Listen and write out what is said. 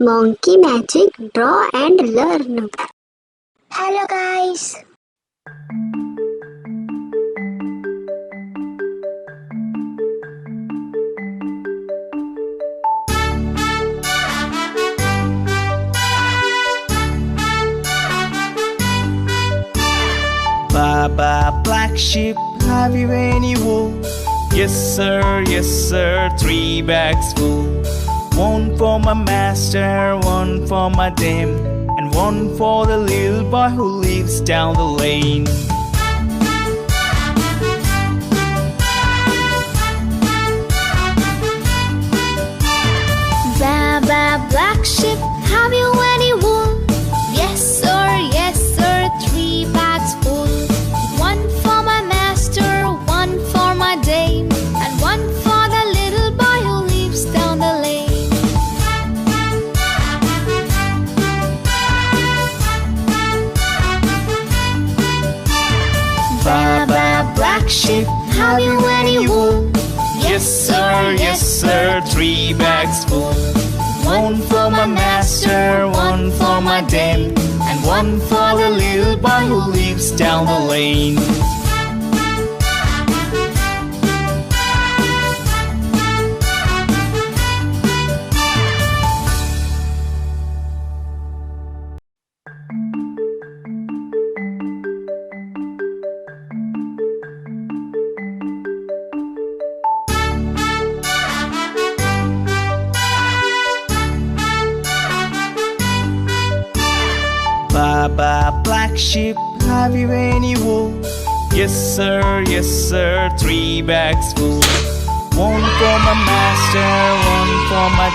Monkey Magic Draw and Learn. Hello guys. Baba, black sheep, have you any wool? Yes sir, 3 bags full. One for my master, one for my dame, and one for the little boy who lives down the lane. Baba, black sheep, have you any wool? Yes sir, 3 bags full. One for my master, one for my dame, and one for the little boy who lives down the lane. Baba, black sheep, Have you any wool? yes sir, 3 bags full. One for my master, one for my dame, and one for the little boy who lives down the lane. Baba, black sheep, have you any wool? Yes sir, 3 bags full. One for my master, one for my